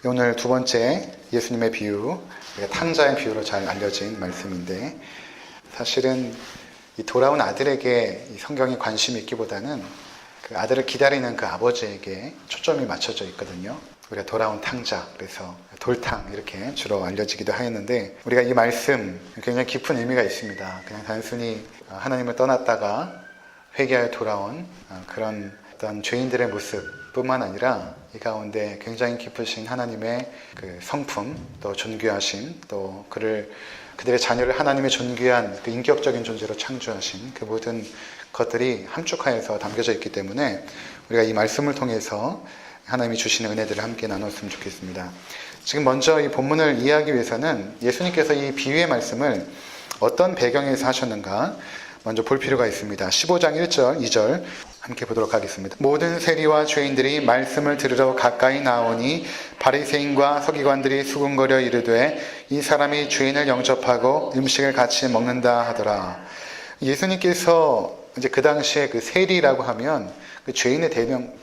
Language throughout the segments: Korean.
오늘 두 번째 예수님의 비유, 탕자의 비유로 잘 알려진 말씀인데, 사실은 이 돌아온 아들에게 이 성경이 관심이 있기보다는 그 아들을 기다리는 그 아버지에게 초점이 맞춰져 있거든요. 우리가 돌아온 탕자, 그래서 돌탕 이렇게 주로 알려지기도 하였는데, 우리가 이 말씀 굉장히 깊은 의미가 있습니다. 그냥 단순히 하나님을 떠났다가 회개하여 돌아온 그런 어떤 죄인들의 모습뿐만 아니라 이 가운데 굉장히 깊으신 하나님의 그 성품, 또 존귀하심, 또 그들의 자녀를 하나님의 존귀한 그 인격적인 존재로 창조하신 그 모든 것들이 함축하여서 담겨져 있기 때문에 우리가 이 말씀을 통해서 하나님이 주시는 은혜들을 함께 나눴으면 좋겠습니다. 지금 먼저 이 본문을 이해하기 위해서는 예수님께서 이 비유의 말씀을 어떤 배경에서 하셨는가 먼저 볼 필요가 있습니다. 15장 1절, 2절 함께 보도록 하겠습니다. 모든 세리와 죄인들이 말씀을 들으러 가까이 나오니 바리새인과 서기관들이 수군거려 이르되 이 사람이 죄인을 영접하고 음식을 같이 먹는다 하더라. 예수님께서 이제 그 당시에 그 세리라고 하면 그 죄인의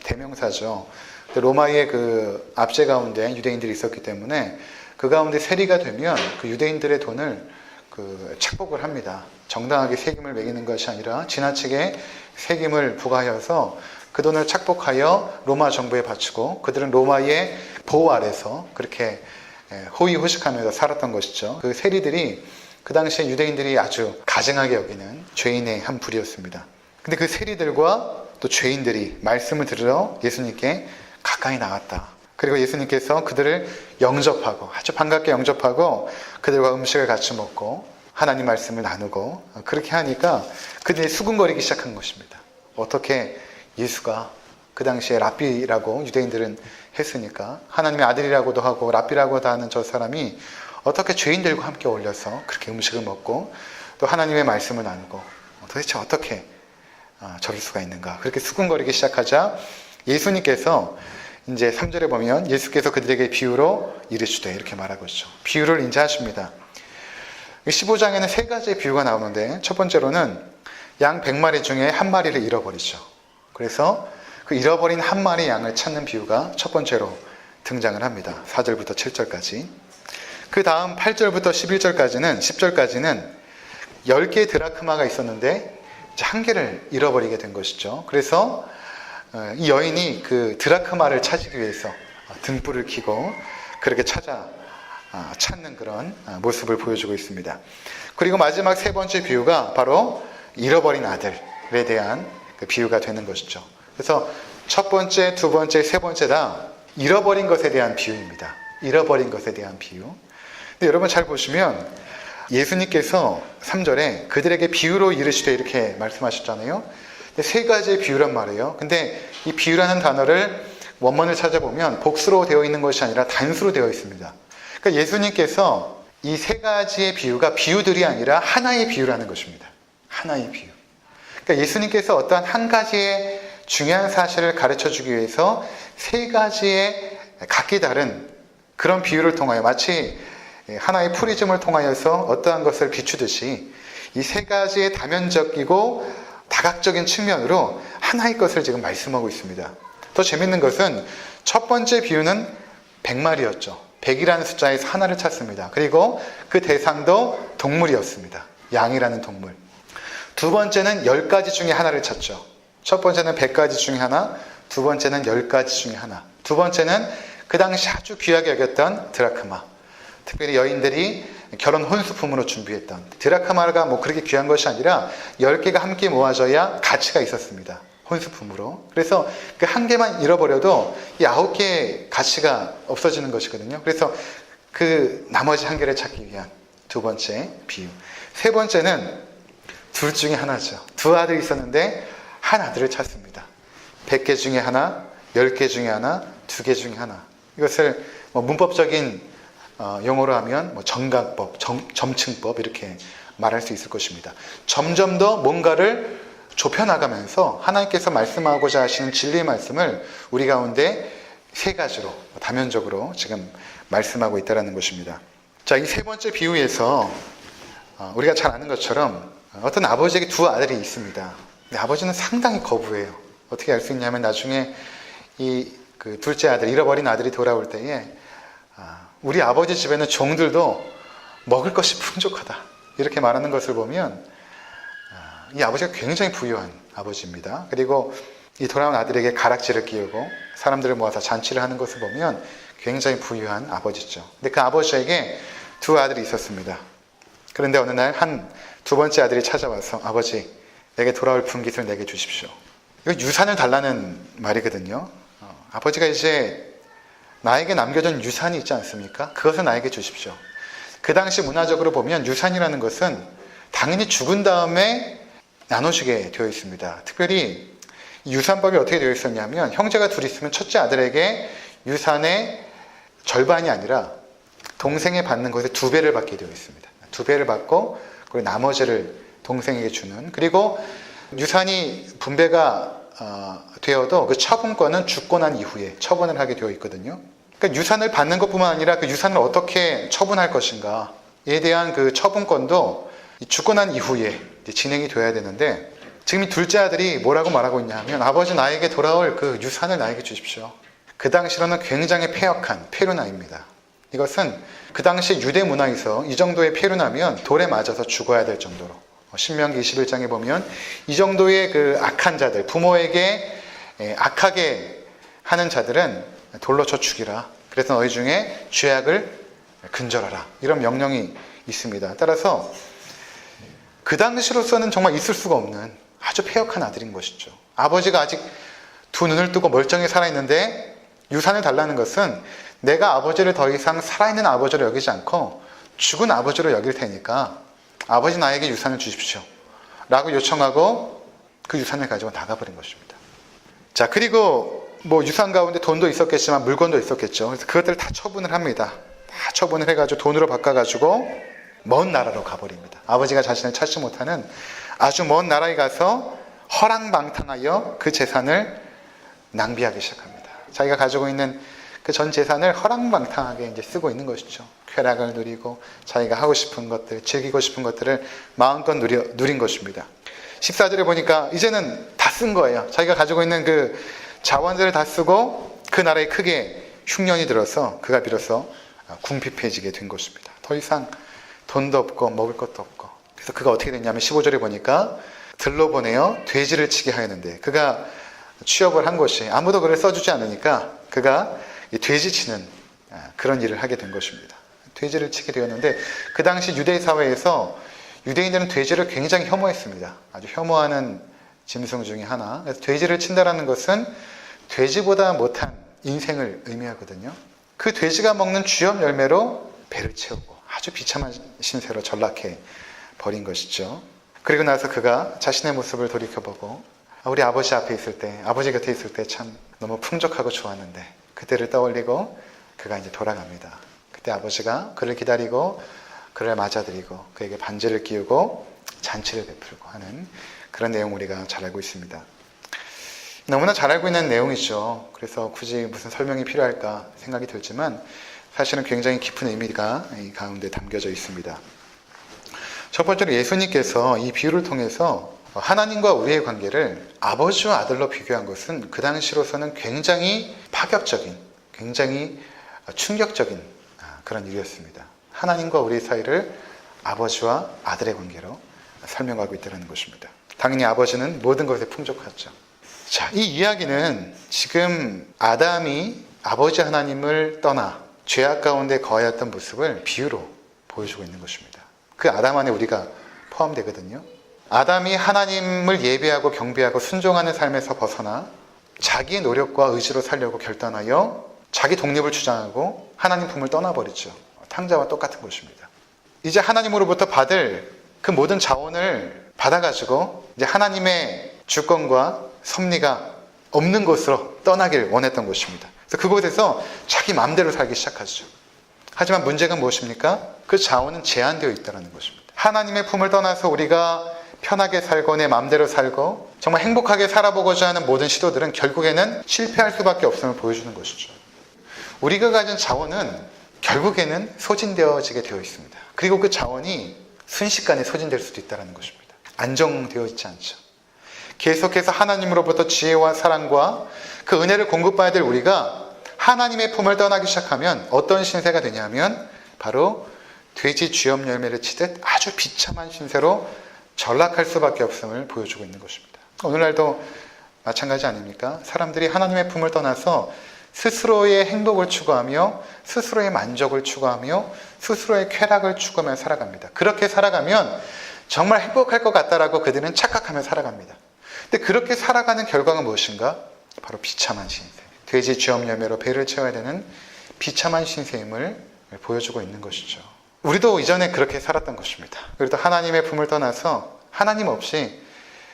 대명사죠. 로마의 그 압제 가운데 유대인들이 있었기 때문에 그 가운데 세리가 되면 그 유대인들의 돈을 착복을 합니다. 정당하게 세금을 매기는 것이 아니라 지나치게 세금을 부과하여서 그 돈을 착복하여 로마 정부에 바치고 그들은 로마의 보호 아래서 그렇게 호의호식하면서 살았던 것이죠. 그 세리들이 그 당시에 유대인들이 아주 가증하게 여기는 죄인의 한 부류였습니다. 근데 그 세리들과 또 죄인들이 말씀을 들으러 예수님께 가까이 나갔다. 그리고 예수님께서 그들을 영접하고 아주 반갑게 영접하고 그들과 음식을 같이 먹고 하나님 말씀을 나누고 그렇게 하니까 그들이 수군거리기 시작한 것입니다. 어떻게 예수가 그 당시에 랍비라고 유대인들은 했으니까 하나님의 아들이라고도 하고 랍비라고도 하는 저 사람이 어떻게 죄인들과 함께 어울려서 그렇게 음식을 먹고 또 하나님의 말씀을 나누고 도대체 어떻게 저럴 수가 있는가. 그렇게 수군거리기 시작하자 예수님께서 이제 3절에 보면 예수께서 그들에게 비유로 이르시되 이렇게 말하고 있죠. 비유를 이제 하십니다. 15장에는 세 가지의 비유가 나오는데 첫 번째로는 양 100마리 중에 한 마리를 잃어버리죠. 그래서 그 잃어버린 한 마리 양을 찾는 비유가 첫 번째로 등장을 합니다. 4절부터 7절까지. 그 다음 8절부터 10절까지는 10개의 드라크마가 있었는데 이제 한 개를 잃어버리게 된 것이죠. 그래서 이 여인이 그 드라크마를 찾기 위해서 등불을 켜고 그렇게 찾는 그런 모습을 보여주고 있습니다. 그리고 마지막 세 번째 비유가 바로 잃어버린 아들에 대한 그 비유가 되는 것이죠. 그래서 첫 번째, 두 번째, 세 번째 다 잃어버린 것에 대한 비유입니다. 잃어버린 것에 대한 비유. 근데 여러분 잘 보시면 예수님께서 3절에 그들에게 비유로 이르시되 이렇게 말씀하셨잖아요. 세 가지의 비유란 말이에요. 근데 이 비유라는 단어를 원문을 찾아보면 복수로 되어 있는 것이 아니라 단수로 되어 있습니다. 그러니까 예수님께서 이 세 가지의 비유가 비유들이 아니라 하나의 비유라는 것입니다. 하나의 비유. 그러니까 예수님께서 어떠한 한 가지의 중요한 사실을 가르쳐 주기 위해서 세 가지의 각기 다른 그런 비유를 통하여 마치 하나의 프리즘을 통하여서 어떠한 것을 비추듯이 이 세 가지의 다면적이고 다각적인 측면으로 하나의 것을 지금 말씀하고 있습니다. 더 재밌는 것은 첫 번째 비유는 100마리였죠. 100이라는 숫자에서 하나를 찾습니다. 그리고 그 대상도 동물이었습니다. 양이라는 동물. 두 번째는 10가지 중에 하나를 찾죠. 첫 번째는 100가지 중에 하나, 두 번째는 10가지 중에 하나. 두 번째는 그 당시 아주 귀하게 여겼던 드라크마. 특별히 여인들이 결혼 혼수품으로 준비했던 드라크마가 그렇게 귀한 것이 아니라 10개가 함께 모아져야 가치가 있었습니다. 혼수품으로. 그래서 그 한 개만 잃어버려도 이 9개의 가치가 없어지는 것이거든요. 그래서 그 나머지 한 개를 찾기 위한 두 번째 비유. 세 번째는 둘 중에 하나죠. 두 아들이 있었는데 한 아들을 찾습니다. 100개 중에 하나, 10개 중에 하나, 2개 중에 하나. 이것을 문법적인 용어로 하면 정각법, 점층법 이렇게 말할 수 있을 것입니다. 점점 더 뭔가를 좁혀나가면서 하나님께서 말씀하고자 하시는 진리의 말씀을 우리 가운데 세 가지로 다면적으로 지금 말씀하고 있다는 것입니다. 자, 이 세 번째 비유에서 우리가 잘 아는 것처럼 어떤 아버지에게 두 아들이 있습니다. 근데 아버지는 상당히 거부해요. 어떻게 알 수 있냐면 나중에 그 둘째 아들, 잃어버린 아들이 돌아올 때에 우리 아버지 집에는 종들도 먹을 것이 풍족하다. 이렇게 말하는 것을 보면 이 아버지가 굉장히 부유한 아버지입니다. 그리고 이 돌아온 아들에게 가락지를 끼우고 사람들을 모아서 잔치를 하는 것을 보면 굉장히 부유한 아버지죠. 근데 그 아버지에게 두 아들이 있었습니다. 그런데 어느 날 두 번째 아들이 찾아와서 아버지, 내게 돌아올 분깃을 내게 주십시오. 이거 유산을 달라는 말이거든요. 아버지가 이제 나에게 남겨준 유산이 있지 않습니까? 그것을 나에게 주십시오. 그 당시 문화적으로 보면 유산이라는 것은 당연히 죽은 다음에 나눠주게 되어 있습니다. 특별히 유산법이 어떻게 되어 있었냐면 형제가 둘이 있으면 첫째 아들에게 유산의 절반이 아니라 동생이 받는 것의 2배를 받게 되어 있습니다. 2배를 받고 그리고 나머지를 동생에게 주는, 그리고 유산이 분배가 되어도 그 처분권은 죽고 난 이후에 처분을 하게 되어 있거든요. 그러니까 유산을 받는 것뿐만 아니라 그 유산을 어떻게 처분할 것인가에 대한 그 처분권도 죽고 난 이후에 진행이 되어야 되는데, 지금 이 둘째 아들이 뭐라고 말하고 있냐 하면 아버지, 나에게 돌아올 그 유산을 나에게 주십시오. 그 당시로는 굉장히 폐역한 페루나입니다. 이것은 그 당시 유대 문화에서 이 정도의 페루나면 돌에 맞아서 죽어야 될 정도로, 신명기 21장에 보면 이 정도의 그 악한 자들, 부모에게 악하게 하는 자들은 돌로 쳐 죽이라. 그래서 너희 중에 죄악을 근절하라. 이런 명령이 있습니다. 따라서 그 당시로서는 정말 있을 수가 없는 아주 폐역한 아들인 것이죠. 아버지가 아직 두 눈을 뜨고 멀쩡히 살아있는데 유산을 달라는 것은 내가 아버지를 더 이상 살아있는 아버지로 여기지 않고 죽은 아버지로 여길 테니까 아버지, 나에게 유산을 주십시오 라고 요청하고 그 유산을 가지고 나가버린 것입니다. 자, 그리고 유산 가운데 돈도 있었겠지만 물건도 있었겠죠. 그래서 그것들을 다 처분을 합니다. 다 처분을 해가지고 돈으로 바꿔가지고 먼 나라로 가버립니다. 아버지가 자신을 찾지 못하는 아주 먼 나라에 가서 허랑방탕하여 그 재산을 낭비하기 시작합니다. 자기가 가지고 있는 그 전 재산을 허랑방탕하게 이제 쓰고 있는 것이죠. 쾌락을 누리고 자기가 하고 싶은 것들, 즐기고 싶은 것들을 마음껏 누린 것입니다. 14절에 보니까 이제는 다 쓴 거예요. 자기가 가지고 있는 그 자원들을 다 쓰고 그 나라에 크게 흉년이 들어서 그가 비로소 궁핍해지게 된 것입니다. 더 이상 돈도 없고 먹을 것도 없고. 그래서 그가 어떻게 됐냐면 15절에 보니까 들로 보내어 돼지를 치게 하였는데, 그가 취업을 한 것이 아무도 그를 써주지 않으니까 그가 돼지 치는 그런 일을 하게 된 것입니다. 돼지를 치게 되었는데, 그 당시 유대 사회에서 유대인들은 돼지를 굉장히 혐오했습니다. 아주 혐오하는 짐승 중에 하나. 그래서 돼지를 친다라는 것은 돼지보다 못한 인생을 의미하거든요. 그 돼지가 먹는 쥐염 열매로 배를 채우고 아주 비참한 신세로 전락해 버린 것이죠. 그리고 나서 그가 자신의 모습을 돌이켜보고 우리 아버지 앞에 있을 때, 아버지 곁에 있을 때 참 너무 풍족하고 좋았는데, 그때를 떠올리고 그가 이제 돌아갑니다. 그때 아버지가 그를 기다리고 그를 맞아들이고 그에게 반지를 끼우고 잔치를 베풀고 하는 그런 내용 우리가 잘 알고 있습니다. 너무나 잘 알고 있는 내용이죠. 그래서 굳이 무슨 설명이 필요할까 생각이 들지만 사실은 굉장히 깊은 의미가 이 가운데 담겨져 있습니다. 첫 번째로 예수님께서 이 비유를 통해서 하나님과 우리의 관계를 아버지와 아들로 비교한 것은 그 당시로서는 굉장히 파격적인, 굉장히 충격적인 그런 일이었습니다. 하나님과 우리 사이를 아버지와 아들의 관계로 설명하고 있다는 것입니다. 당연히 아버지는 모든 것에 풍족하죠. 자, 이 이야기는 지금 아담이 아버지 하나님을 떠나 죄악 가운데 거하였던 모습을 비유로 보여주고 있는 것입니다. 그 아담 안에 우리가 포함되거든요. 아담이 하나님을 예배하고 경배하고 순종하는 삶에서 벗어나 자기의 노력과 의지로 살려고 결단하여 자기 독립을 주장하고 하나님 품을 떠나버리죠. 탕자와 똑같은 것입니다. 이제 하나님으로부터 받을 그 모든 자원을 받아가지고 이제 하나님의 주권과 섭리가 없는 곳으로 떠나길 원했던 것입니다. 그래서 그곳에서 자기 마음대로 살기 시작하죠. 하지만 문제가 무엇입니까? 그 자원은 제한되어 있다는 것입니다. 하나님의 품을 떠나서 우리가 편하게 살고 내 마음대로 살고 정말 행복하게 살아보고자 하는 모든 시도들은 결국에는 실패할 수밖에 없음을 보여주는 것이죠. 우리가 가진 자원은 결국에는 소진되어지게 되어 있습니다. 그리고 그 자원이 순식간에 소진될 수도 있다는 것입니다. 안정되어 있지 않죠. 계속해서 하나님으로부터 지혜와 사랑과 그 은혜를 공급받아야 될 우리가 하나님의 품을 떠나기 시작하면 어떤 신세가 되냐면 바로 돼지 쥐염 열매를 치듯 아주 비참한 신세로 전락할 수밖에 없음을 보여주고 있는 것입니다. 오늘날도 마찬가지 아닙니까? 사람들이 하나님의 품을 떠나서 스스로의 행복을 추구하며 스스로의 만족을 추구하며 스스로의 쾌락을 추구하며 살아갑니다. 그렇게 살아가면 정말 행복할 것 같다라고 그들은 착각하며 살아갑니다. 근데 그렇게 살아가는 결과가 무엇인가? 바로 비참한 신세. 돼지 쥐염 열매로 배를 채워야 되는 비참한 신세임을 보여주고 있는 것이죠. 우리도 이전에 그렇게 살았던 것입니다. 우리도 하나님의 품을 떠나서 하나님 없이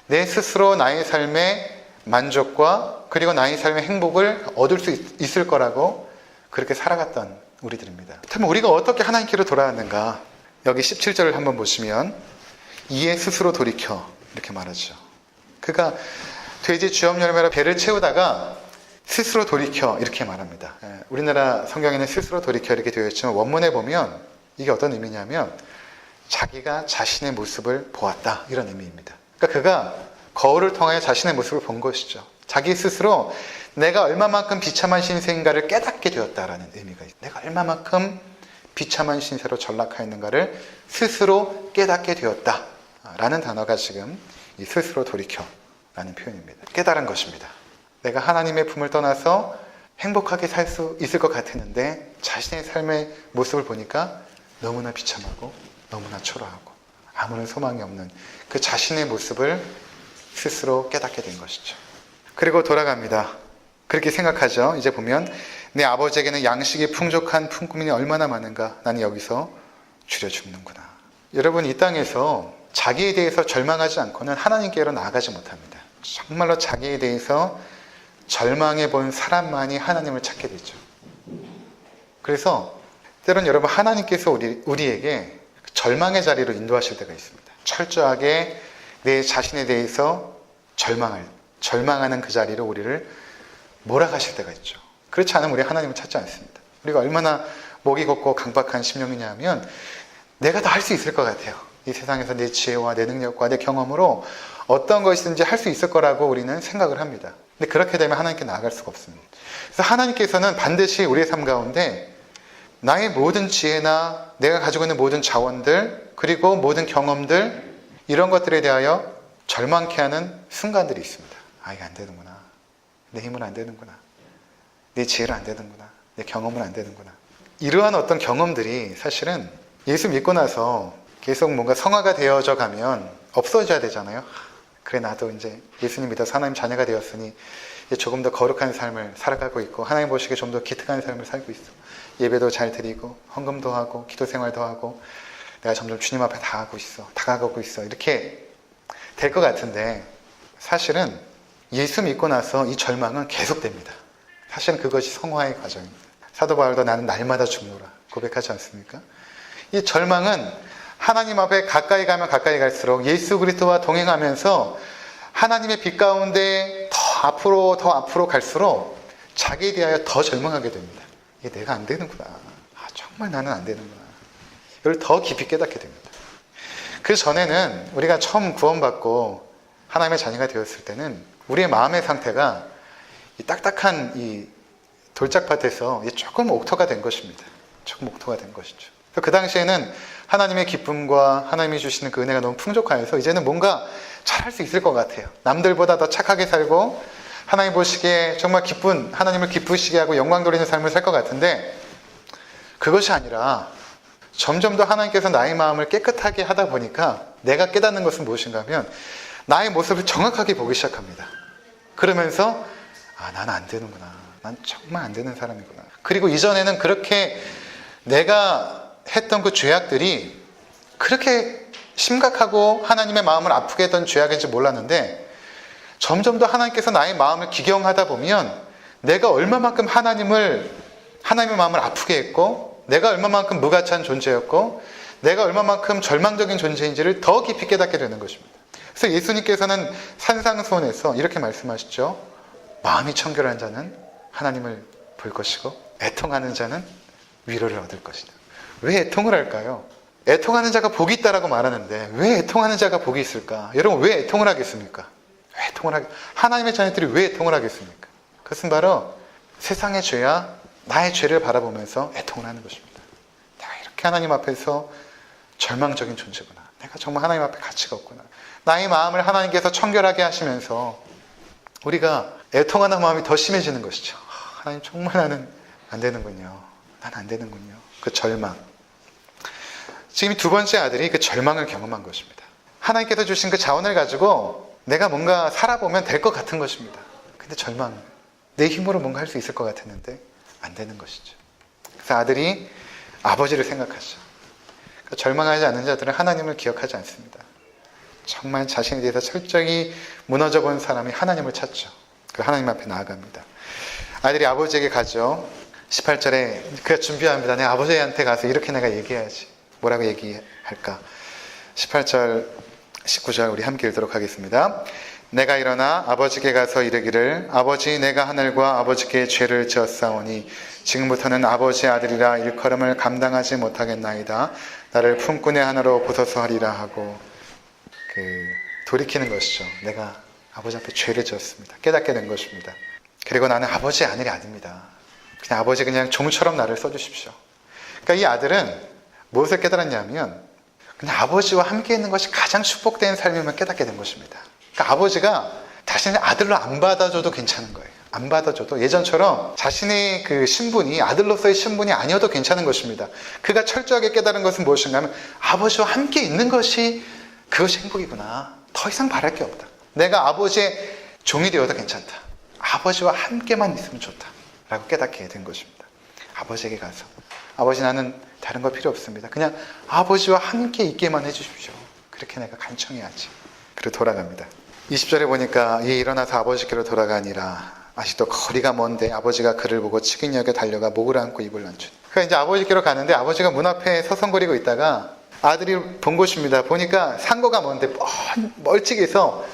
내 스스로 나의 삶의 만족과 그리고 나의 삶의 행복을 얻을 수 있을 거라고 그렇게 살아갔던 우리들입니다. 그렇다면 우리가 어떻게 하나님께로 돌아왔는가? 여기 17절을 한번 보시면 이에 스스로 돌이켜 이렇게 말하죠. 그가 돼지 쥐염 열매로 배를 채우다가 스스로 돌이켜 이렇게 말합니다. 우리나라 성경에는 스스로 돌이켜 이렇게 되어 있지만 원문에 보면 이게 어떤 의미냐면 자기가 자신의 모습을 보았다 이런 의미입니다. 그러니까 그가 거울을 통하여 자신의 모습을 본 것이죠. 자기 스스로 내가 얼마만큼 비참한 신세인가를 깨닫게 되었다라는 의미가 있어요. 내가 얼마만큼 비참한 신세로 전락하였는가를 스스로 깨닫게 되었다라는 단어가 지금 이 스스로 돌이켜라는 표현입니다. 깨달은 것입니다. 내가 하나님의 품을 떠나서 행복하게 살 수 있을 것 같았는데 자신의 삶의 모습을 보니까 너무나 비참하고 너무나 초라하고 아무런 소망이 없는 그 자신의 모습을 스스로 깨닫게 된 것이죠. 그리고 돌아갑니다. 그렇게 생각하죠. 이제 보면 내 아버지에게는 양식이 풍족한 품꾼이 얼마나 많은가. 나는 여기서 줄여 죽는구나. 여러분 이 땅에서 자기에 대해서 절망하지 않고는 하나님께로 나아가지 못합니다. 정말로 자기에 대해서 절망해 본 사람만이 하나님을 찾게 되죠. 그래서 때로는 여러분 하나님께서 우리에게 절망의 자리로 인도하실 때가 있습니다. 철저하게 내 자신에 대해서 절망하는 그 자리로 우리를 몰아가실 때가 있죠. 그렇지 않으면 우리 하나님을 찾지 않습니다. 우리가 얼마나 목이 곱고 강박한 심령이냐 하면 내가 다 할 수 있을 것 같아요. 이 세상에서 내 지혜와 내 능력과 내 경험으로 어떤 것이든지 할 수 있을 거라고 우리는 생각을 합니다. 근데 그렇게 되면 하나님께 나아갈 수가 없습니다. 그래서 하나님께서는 반드시 우리의 삶 가운데 나의 모든 지혜나 내가 가지고 있는 모든 자원들 그리고 모든 경험들 이런 것들에 대하여 절망케 하는 순간들이 있습니다. 아, 이게 안 되는구나. 내 힘은 안 되는구나. 내 지혜는 안 되는구나. 내 경험은 안 되는구나. 이러한 어떤 경험들이 사실은 예수 믿고 나서 계속 뭔가 성화가 되어져 가면 없어져야 되잖아요. 그래, 나도 이제 예수님 믿어서 하나님 자녀가 되었으니 조금 더 거룩한 삶을 살아가고 있고 하나님 보시기에 좀 더 기특한 삶을 살고 있어. 예배도 잘 드리고 헌금도 하고 기도 생활도 하고 내가 점점 주님 앞에 다가가고 있어. 이렇게 될 것 같은데 사실은 예수 믿고 나서 이 절망은 계속됩니다. 사실은 그것이 성화의 과정입니다. 사도 바울도 나는 날마다 죽노라 고백하지 않습니까? 이 절망은 하나님 앞에 가까이 가면 가까이 갈수록 예수 그리스도와 동행하면서 하나님의 빛 가운데 더 앞으로 갈수록 자기에 대하여 더 절망하게 됩니다. 이게 내가 안 되는구나. 정말 나는 안 되는구나. 이걸 더 깊이 깨닫게 됩니다. 그 전에는 우리가 처음 구원받고 하나님의 자녀가 되었을 때는 우리의 마음의 상태가 이 딱딱한 이 돌짝밭에서 조금 옥토가 된 것입니다. 조금 옥토가 된 것이죠. 그 당시에는 하나님의 기쁨과 하나님이 주시는 그 은혜가 너무 풍족하여서 이제는 뭔가 잘할 수 있을 것 같아요. 남들보다 더 착하게 살고 하나님 보시기에 정말 하나님을 기쁘시게 하고 영광 돌리는 삶을 살 것 같은데 그것이 아니라 점점 더 하나님께서 나의 마음을 깨끗하게 하다 보니까 내가 깨닫는 것은 무엇인가 하면 나의 모습을 정확하게 보기 시작합니다. 그러면서 나는 안 되는구나. 난 정말 안 되는 사람이구나. 그리고 이전에는 그렇게 내가 했던 그 죄악들이 그렇게 심각하고 하나님의 마음을 아프게 했던 죄악인지 몰랐는데 점점 더 하나님께서 나의 마음을 기경하다 보면 내가 얼마만큼 하나님의 마음을 아프게 했고 내가 얼마만큼 무가치한 존재였고 내가 얼마만큼 절망적인 존재인지를 더 깊이 깨닫게 되는 것입니다. 그래서 예수님께서는 산상수훈에서 이렇게 말씀하시죠. 마음이 청결한 자는 하나님을 볼 것이고 애통하는 자는 위로를 얻을 것이다. 왜 애통을 할까요? 애통하는 자가 복이 있다라고 말하는데 왜 애통하는 자가 복이 있을까? 여러분 왜 애통을 하겠습니까? 하나님의 자녀들이 왜 애통을 하겠습니까? 그것은 바로 세상의 죄야 나의 죄를 바라보면서 애통을 하는 것입니다. 내가 이렇게 하나님 앞에서 절망적인 존재구나. 내가 정말 하나님 앞에 가치가 없구나. 나의 마음을 하나님께서 청결하게 하시면서 우리가 애통하는 마음이 더 심해지는 것이죠. 하나님 정말 나는 안 되는군요. 난 안 되는군요. 그 절망. 지금 두 번째 아들이 그 절망을 경험한 것입니다. 하나님께서 주신 그 자원을 가지고 내가 뭔가 살아보면 될 것 같은 것입니다. 근데 절망. 내 힘으로 뭔가 할 수 있을 것 같았는데 안 되는 것이죠. 그래서 아들이 아버지를 생각하죠. 그러니까 절망하지 않는 자들은 하나님을 기억하지 않습니다. 정말 자신에 대해서 철저히 무너져 본 사람이 하나님을 찾죠. 그 하나님 앞에 나아갑니다. 아들이 아버지에게 가죠. 18절에 그가 준비합니다. 내 아버지한테 가서 이렇게 내가 얘기해야지. 뭐라고 얘기할까? 18절, 19절 우리 함께 읽도록 하겠습니다. 내가 일어나 아버지께 가서 이르기를 아버지 내가 하늘과 아버지께 죄를 지었사오니 지금부터는 아버지의 아들이라 일컬음을 감당하지 못하겠나이다. 나를 품꾼의 하나로 보소서 하리라 하고 돌이키는 것이죠. 내가 아버지 앞에 죄를 지었습니다. 깨닫게 된 것입니다. 그리고 나는 아버지의 아들이 아닙니다. 그냥 아버지 그냥 종처럼 나를 써주십시오. 그러니까 이 아들은 무엇을 깨달았냐면 그냥 아버지와 함께 있는 것이 가장 축복된 삶임을 깨닫게 된 것입니다. 그러니까 아버지가 자신의 아들로 안 받아줘도 괜찮은 거예요. 안 받아줘도 예전처럼 자신의 그 신분이 아들로서의 신분이 아니어도 괜찮은 것입니다. 그가 철저하게 깨달은 것은 무엇인가 하면 아버지와 함께 있는 것이 그것이 행복이구나. 더 이상 바랄 게 없다. 내가 아버지의 종이 되어도 괜찮다. 아버지와 함께만 있으면 좋다. 라고 깨닫게 된 것입니다. 아버지에게 가서 아버지 나는 다른 거 필요 없습니다. 그냥 아버지와 함께 있게만 해주십시오. 그렇게 내가 간청해야지. 그리고 돌아갑니다. 20절에 보니까 이 일어나서 아버지께로 돌아가니라. 아직도 거리가 먼데 아버지가 그를 보고 치근여겨 달려가 목을 안고 입을 낮추니. 그러니까 이제 아버지께로 가는데 아버지가 문 앞에 서성거리고 있다가 아들이 본 것입니다. 보니까 상거가 먼데 멀찍이서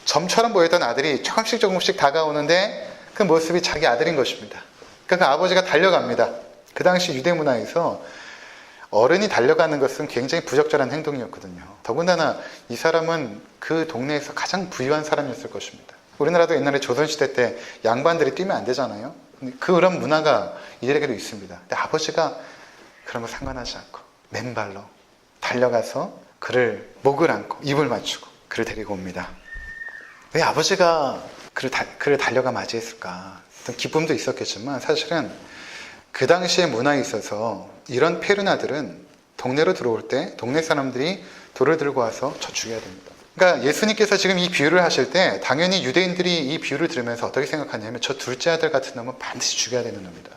점처럼 보였던 아들이 조금씩 다가오는데 그 모습이 자기 아들인 것입니다. 그러니까 그 아버지가 달려갑니다. 그 당시 유대 문화에서 어른이 달려가는 것은 굉장히 부적절한 행동이었거든요. 더군다나 이 사람은 그 동네에서 가장 부유한 사람이었을 것입니다. 우리나라도 옛날에 조선시대 때 양반들이 뛰면 안 되잖아요. 그런 문화가 이들에게도 있습니다. 근데 아버지가 그런 거 상관하지 않고 맨발로 달려가서 그를 목을 안고 입을 맞추고 그를 데리고 옵니다. 왜 아버지가 그를 달려가 맞이했을까? 어떤 기쁨도 있었겠지만 사실은 그 당시의 문화에 있어서 이런 페르나들은 동네로 들어올 때 동네 사람들이 돌을 들고 와서 쳐 죽여야 됩니다. 그러니까 예수님께서 지금 이 비유를 하실 때 당연히 유대인들이 이 비유를 들으면서 어떻게 생각하냐면 저 둘째 아들 같은 놈은 반드시 죽여야 되는 놈이다.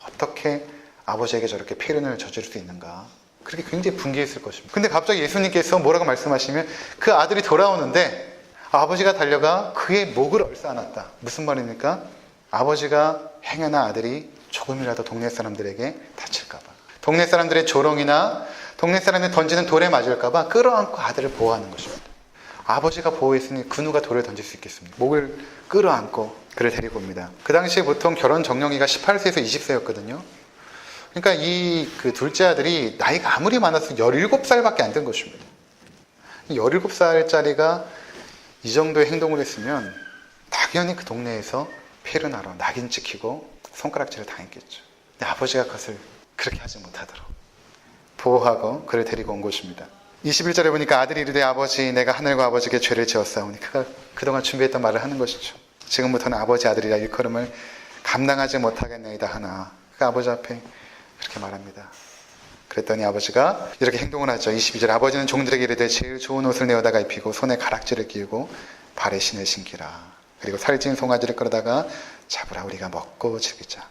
어떻게 아버지에게 저렇게 페르나를 저지를 수 있는가? 그렇게 굉장히 분개했을 것입니다. 근데 갑자기 예수님께서 뭐라고 말씀하시면 그 아들이 돌아오는데 아버지가 달려가 그의 목을 얼싸안았다. 무슨 말입니까? 아버지가 행여나 아들이 조금이라도 동네 사람들에게 다칠까 봐. 동네 사람들의 조롱이나 동네 사람이 던지는 돌에 맞을까 봐 끌어안고 아들을 보호하는 것입니다. 아버지가 보호했으니 그 누가 돌을 던질 수 있겠습니까? 목을 끌어안고 그를 데리고 옵니다. 그 당시에 보통 결혼 적령기가 18세에서 20세였거든요. 그러니까 이 그 둘째 아들이 나이가 아무리 많아서 17살밖에 안 된 것입니다. 17살짜리가 이 정도의 행동을 했으면 당연히 그 동네에서 페르나로 낙인 찍히고 손가락질을 당했겠죠. 근데 아버지가 그것을 그렇게 하지 못하도록 보호하고 그를 데리고 온 것입니다. 21절에 보니까 아들이 이르되 아버지 내가 하늘과 아버지께 죄를 지었사오니 그가 그동안 준비했던 말을 하는 것이죠. 지금부터는 아버지 아들이라 일컬음을 감당하지 못하겠나이다 하나. 그가 아버지 앞에 그렇게 말합니다. 그랬더니 아버지가 이렇게 행동을 하죠. 22절 아버지는 종들에게 이르되 제일 좋은 옷을 내어다가 입히고 손에 가락지를 끼우고 발에 신을 신기라. 그리고 살찐 송아지를 끌어다가 잡으라 우리가 먹고 즐기자.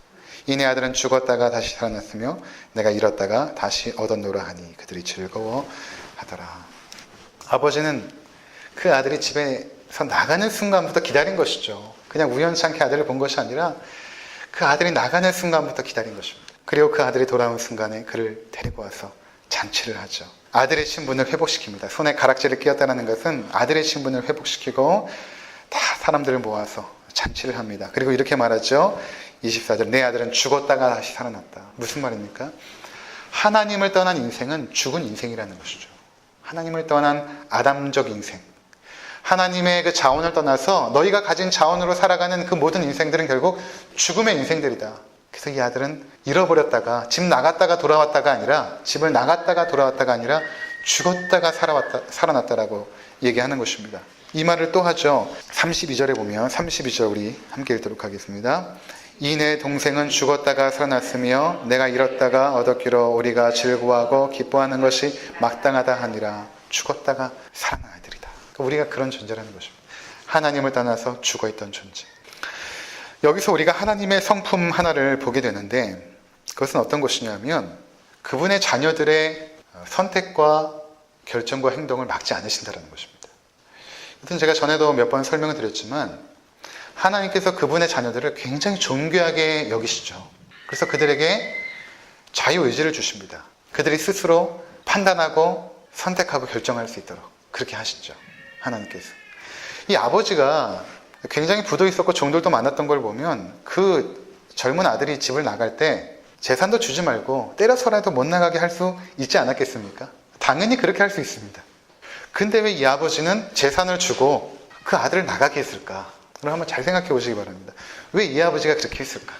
이 내 아들은 죽었다가 다시 살아났으며 내가 잃었다가 다시 얻었노라 하니 그들이 즐거워하더라. 아버지는 그 아들이 집에서 나가는 순간부터 기다린 것이죠. 그냥 우연찮게 아들을 본 것이 아니라 그 아들이 나가는 순간부터 기다린 것입니다. 그리고 그 아들이 돌아온 순간에 그를 데리고 와서 잔치를 하죠. 아들의 신분을 회복시킵니다. 손에 가락지를 끼웠다는 것은 아들의 신분을 회복시키고 다 사람들을 모아서 잔치를 합니다. 그리고 이렇게 말하죠. 24절 내 아들은 죽었다가 다시 살아났다. 무슨 말입니까? 하나님을 떠난 인생은 죽은 인생이라는 것이죠. 하나님을 떠난 아담적 인생. 하나님의 그 자원을 떠나서 너희가 가진 자원으로 살아가는 그 모든 인생들은 결국 죽음의 인생들이다. 그래서 이 아들은 잃어버렸다가 집 나갔다가 돌아왔다가 아니라 집을 나갔다가 돌아왔다가 아니라 죽었다가 살아났다라고 얘기하는 것입니다. 이 말을 또 하죠. 32절에 보면 32절 우리 함께 읽도록 하겠습니다. 이 내 동생은 죽었다가 살아났으며 내가 잃었다가 얻었기로 우리가 즐거워하고 기뻐하는 것이 마땅하다 하니라. 죽었다가 살아난 아들이다. 우리가 그런 존재라는 것입니다. 하나님을 떠나서 죽어있던 존재. 여기서 우리가 하나님의 성품 하나를 보게 되는데 그것은 어떤 것이냐면 그분의 자녀들의 선택과 결정과 행동을 막지 않으신다는 것입니다. 여튼 제가 전에도 몇 번 설명을 드렸지만 하나님께서 그분의 자녀들을 굉장히 존귀하게 여기시죠. 그래서 그들에게 자유의지를 주십니다. 그들이 스스로 판단하고 선택하고 결정할 수 있도록 그렇게 하시죠. 하나님께서. 이 아버지가 굉장히 부도 있었고 종들도 많았던 걸 보면 그 젊은 아들이 집을 나갈 때 재산도 주지 말고 때려서라도 못 나가게 할 수 있지 않았겠습니까? 당연히 그렇게 할 수 있습니다. 근데 왜 이 아버지는 재산을 주고 그 아들을 나가게 했을까? 그럼 한번 잘 생각해 보시기 바랍니다. 왜 이 아버지가 그렇게 했을까?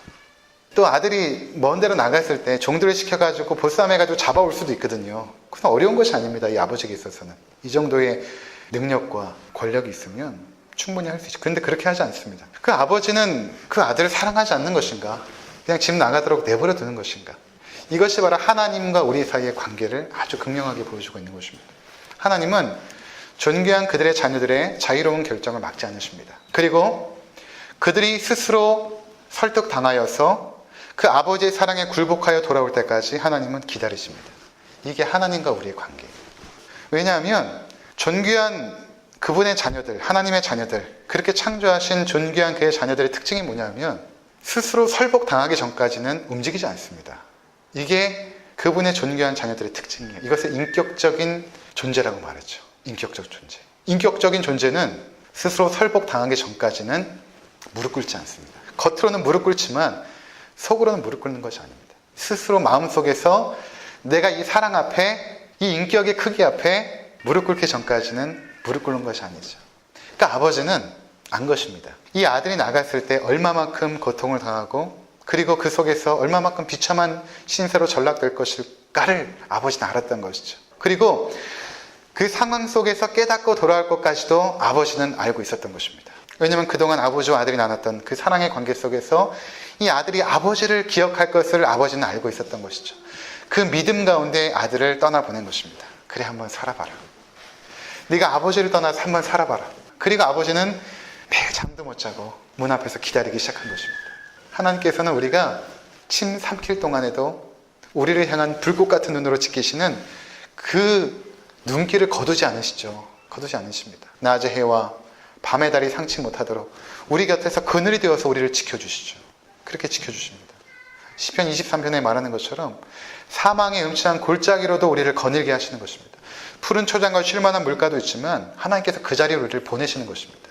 또 아들이 먼 데로 나갔을 때 종들을 시켜가지고 보쌈해가지고 잡아올 수도 있거든요. 그건 어려운 것이 아닙니다. 이 아버지에게 있어서는. 이 정도의 능력과 권력이 있으면 충분히 할 수 있죠. 그런데 그렇게 하지 않습니다. 그 아버지는 그 아들을 사랑하지 않는 것인가? 그냥 집 나가도록 내버려 두는 것인가? 이것이 바로 하나님과 우리 사이의 관계를 아주 극명하게 보여주고 있는 것입니다. 하나님은 존귀한 그들의 자녀들의 자유로운 결정을 막지 않으십니다. 그리고 그들이 스스로 설득당하여서 그 아버지의 사랑에 굴복하여 돌아올 때까지 하나님은 기다리십니다. 이게 하나님과 우리의 관계예요. 왜냐하면 존귀한 그분의 자녀들, 하나님의 자녀들, 그렇게 창조하신 존귀한 그의 자녀들의 특징이 뭐냐면 스스로 설복당하기 전까지는 움직이지 않습니다. 이게 그분의 존귀한 자녀들의 특징이에요. 이것을 인격적인 존재라고 말하죠. 인격적 존재. 인격적인 존재는 스스로 설복당하기 전까지는 무릎 꿇지 않습니다. 겉으로는 무릎 꿇지만 속으로는 무릎 꿇는 것이 아닙니다. 스스로 마음속에서 내가 이 사랑 앞에, 이 인격의 크기 앞에 무릎 꿇기 전까지는 무릎 꿇는 것이 아니죠. 그러니까 아버지는 안 것입니다. 이 아들이 나갔을 때 얼마만큼 고통을 당하고 그리고 그 속에서 얼마만큼 비참한 신세로 전락될 것일까를 아버지는 알았던 것이죠. 그리고 그 상황 속에서 깨닫고 돌아올 것까지도 아버지는 알고 있었던 것입니다. 왜냐하면 그동안 아버지와 아들이 나눴던 그 사랑의 관계 속에서 이 아들이 아버지를 기억할 것을 아버지는 알고 있었던 것이죠. 그 믿음 가운데 아들을 떠나보낸 것입니다. 그래, 한번 살아봐라. 네가 아버지를 떠나서 한번 살아봐라. 그리고 아버지는 매일 잠도 못 자고 문 앞에서 기다리기 시작한 것입니다. 하나님께서는 우리가 침 삼킬 동안에도 우리를 향한 불꽃 같은 눈으로 지키시는 그 눈길을 거두지 않으시죠. 거두지 않으십니다. 낮의 해와 밤의 달이 상치 못하도록 우리 곁에서 그늘이 되어서 우리를 지켜주시죠. 그렇게 지켜주십니다. 시편 23편에 말하는 것처럼 사망의 음침한 골짜기로도 우리를 거닐게 하시는 것입니다. 푸른 초장과 쉴만한 물가도 있지만 하나님께서 그 자리로 우리를 보내시는 것입니다.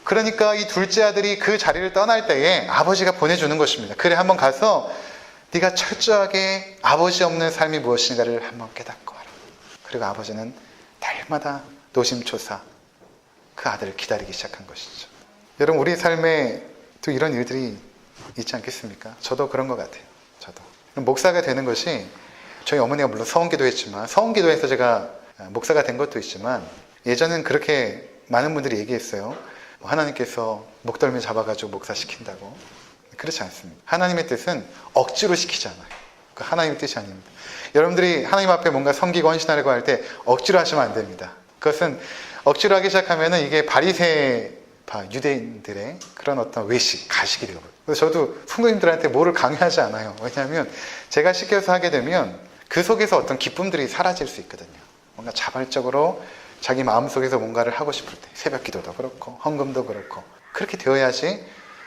그러니까 이 둘째 아들이 그 자리를 떠날 때에 아버지가 보내주는 것입니다. 그래, 한번 가서 네가 철저하게 아버지 없는 삶이 무엇인가를 한번 깨닫고 와라. 그리고 아버지는 달마다 노심초사 그 아들을 기다리기 시작한 것이죠. 여러분, 우리 삶에 또 이런 일들이 있지 않겠습니까? 저도 그런 것 같아요. 저도 목사가 되는 것이 저희 어머니가 물론 서원기도 했지만 서원기도에서 제가 목사가 된 것도 있지만 예전엔 그렇게 많은 분들이 얘기했어요. 하나님께서 목덜미 잡아가지고 목사시킨다고. 그렇지 않습니다. 하나님의 뜻은 억지로 시키지 않아요. 그 하나님의 뜻이 아닙니다. 여러분들이 하나님 앞에 뭔가 섬기고 헌신하려고 할 때 억지로 하시면 안 됩니다. 그것은 억지로 하기 시작하면 이게 바리새파 유대인들의 그런 어떤 외식, 가식이 되어버려요. 그래서 저도 성도님들한테 뭐를 강요하지 않아요. 왜냐하면 제가 시켜서 하게 되면 그 속에서 어떤 기쁨들이 사라질 수 있거든요. 뭔가 자발적으로 자기 마음속에서 뭔가를 하고 싶을 때 새벽 기도도 그렇고 헌금도 그렇고 그렇게 되어야지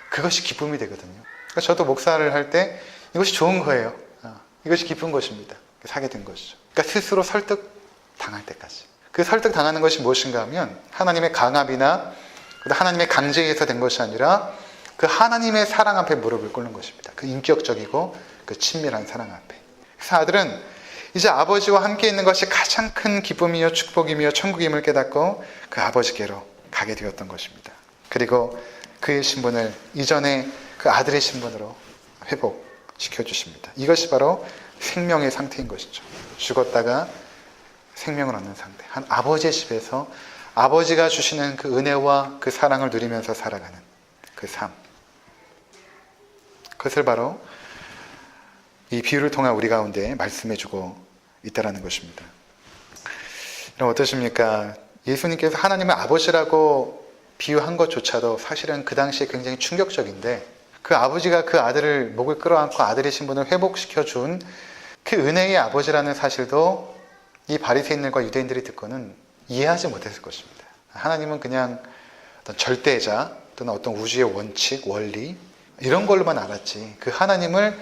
그것이 기쁨이 되거든요. 그러니까 저도 목사를 할 때 이것이 좋은 거예요. 이것이 기쁜 것입니다. 사게 된 것이죠. 그러니까 스스로 설득당할 때까지. 그 설득당하는 것이 무엇인가 하면 하나님의 강압이나 하나님의 강제에 의해서 된 것이 아니라 그 하나님의 사랑 앞에 무릎을 꿇는 것입니다. 그 인격적이고 그 친밀한 사랑 앞에. 그래서 아들은 이제 아버지와 함께 있는 것이 가장 큰 기쁨이며 축복이며 천국임을 깨닫고 그 아버지께로 가게 되었던 것입니다. 그리고 그의 신분을 이전에 그 아들의 신분으로 회복시켜 주십니다. 이것이 바로 생명의 상태인 것이죠. 죽었다가 생명을 얻는 상태. 한 아버지의 집에서 아버지가 주시는 그 은혜와 그 사랑을 누리면서 살아가는 그 삶. 그것을 바로 이 비유를 통해 우리 가운데 말씀해주고 있다는 것입니다. 여러분 어떠십니까? 예수님께서 하나님을 아버지라고 비유한 것조차도 사실은 그 당시에 굉장히 충격적인데, 그 아버지가 그 아들을 목을 끌어안고 아들의 신분을 회복시켜 준 그 은혜의 아버지라는 사실도 이 바리새인들과 유대인들이 듣고는 이해하지 못했을 것입니다. 하나님은 그냥 어떤 절대자 또는 어떤 우주의 원칙, 원리 이런 걸로만 알았지, 그 하나님을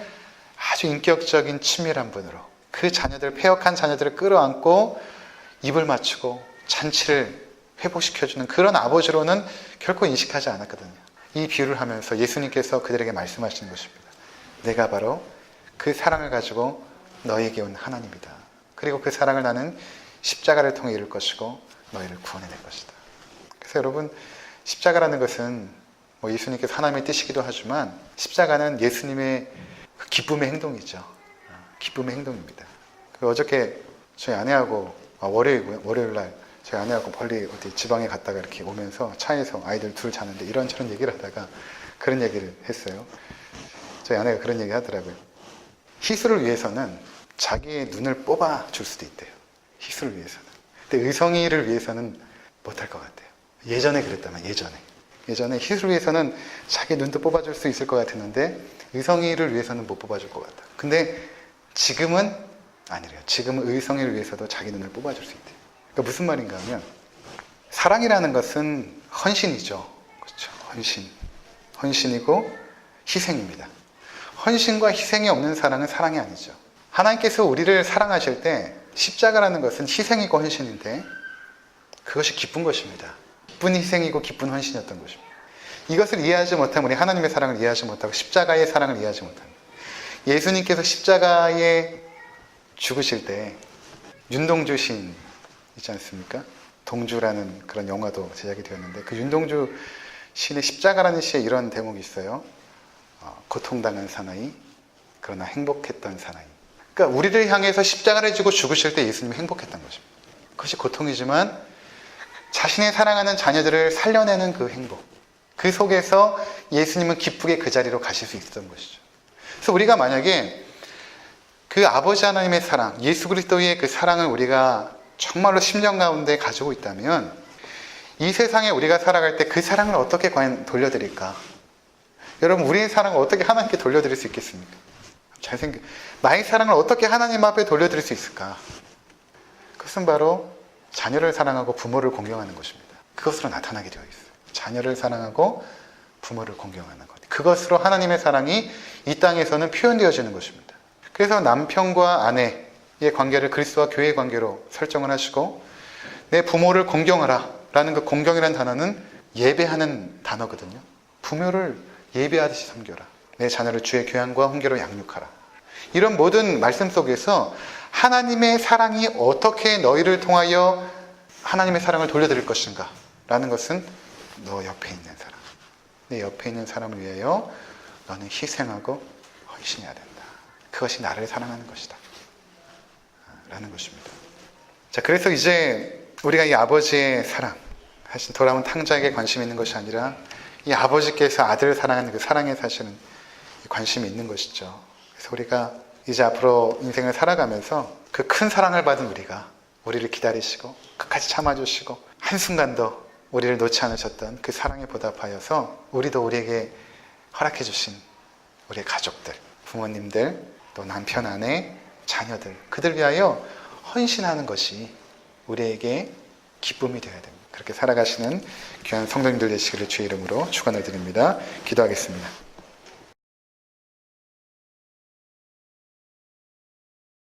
아주 인격적인 친밀한 분으로 그 자녀들, 패역한 자녀들을 끌어안고 입을 맞추고 잔치를 회복시켜주는 그런 아버지로는 결코 인식하지 않았거든요. 이 비유를 하면서 예수님께서 그들에게 말씀하시는 것입니다. 내가 바로 그 사랑을 가지고 너에게 온 하나님이다. 그리고 그 사랑을 나는 십자가를 통해 이룰 것이고 너희를 구원해낼 것이다. 그래서 여러분, 십자가라는 것은 뭐 예수님께서 하나님의 뜻이기도 하지만 십자가는 예수님의 기쁨의 행동이죠. 기쁨의 행동입니다. 어저께 저희 아내하고 월요일 날 저희 아내하고 멀리 어디 지방에 갔다가 이렇게 오면서 차에서 아이들 둘 자는데 이런저런 얘기를 하다가 그런 얘기를 했어요. 저희 아내가 그런 얘기 하더라고요. 희수를 위해서는 자기의 눈을 뽑아줄 수도 있대요. 희수를 위해서는. 근데 의성이를 위해서는 못할 것 같아요. 예전에 그랬다면 예전에 희수를 위해서는 자기 눈도 뽑아줄 수 있을 것 같았는데 의성이를 위해서는 못 뽑아줄 것 같다. 근데 지금은 아니래요. 지금은 의성이를 위해서도 자기 눈을 뽑아줄 수 있대요. 그러니까 무슨 말인가 하면 사랑이라는 것은 헌신이죠. 그렇죠. 헌신이고 희생입니다. 헌신과 희생이 없는 사랑은 사랑이 아니죠. 하나님께서 우리를 사랑하실 때 십자가라는 것은 희생이고 헌신인데 그것이 기쁜 것입니다. 기쁜 희생이고 기쁜 헌신이었던 것입니다. 이것을 이해하지 못하면 우리 하나님의 사랑을 이해하지 못하고 십자가의 사랑을 이해하지 못합니다. 예수님께서 십자가에 죽으실 때 윤동주 시인 있지 않습니까? 동주라는 그런 영화도 제작이 되었는데 그 윤동주 시인의 십자가라는 시에 이런 대목이 있어요. 고통당한 사나이 그러나 행복했던 사나이. 그러니까 우리를 향해서 십자가를 지고 죽으실 때 예수님이 행복했던 것입니다. 그것이 고통이지만 자신의 사랑하는 자녀들을 살려내는 그 행복, 그 속에서 예수님은 기쁘게 그 자리로 가실 수 있었던 것이죠. 그래서 우리가 만약에 그 아버지 하나님의 사랑, 예수 그리스도의 그 사랑을 우리가 정말로 심령 가운데 가지고 있다면 이 세상에 우리가 살아갈 때 그 사랑을 어떻게 과연 돌려드릴까? 여러분, 우리의 사랑을 어떻게 하나님께 돌려드릴 수 있겠습니까? 나의 사랑을 어떻게 하나님 앞에 돌려드릴 수 있을까? 그것은 바로 자녀를 사랑하고 부모를 공경하는 것입니다. 그것으로 나타나게 되어 있어요. 자녀를 사랑하고 부모를 공경하는 것. 그것으로 하나님의 사랑이 이 땅에서는 표현되어지는 것입니다. 그래서 남편과 아내의 관계를 그리스도와 교회의 관계로 설정을 하시고 내 부모를 공경하라 라는 그 공경이라는 단어는 예배하는 단어거든요. 부모를 예배하듯이 섬겨라. 내 자녀를 주의 교양과 훈계로 양육하라. 이런 모든 말씀 속에서 하나님의 사랑이 어떻게 너희를 통하여 하나님의 사랑을 돌려드릴 것인가 라는 것은 너 옆에 있는 사람, 내 옆에 있는 사람을 위하여 너는 희생하고 헌신해야 된다. 그것이 나를 사랑하는 것이다 라는 것입니다. 자, 그래서 이제 우리가 이 아버지의 사랑, 사실 돌아온 탕자에게 관심이 있는 것이 아니라 이 아버지께서 아들을 사랑하는 그 사랑에 사실은 관심이 있는 것이죠. 그래서 우리가 이제 앞으로 인생을 살아가면서 그 큰 사랑을 받은 우리를 기다리시고 끝까지 참아주시고 한순간도 우리를 놓지 않으셨던 그 사랑에 보답하여서 우리도 우리에게 허락해 주신 우리의 가족들, 부모님들, 또 남편, 아내, 자녀들, 그들 위하여 헌신하는 것이 우리에게 기쁨이 되어야 됩니다. 그렇게 살아가시는 귀한 성도님들 되시기를 주의 이름으로 축원을 드립니다. 기도하겠습니다.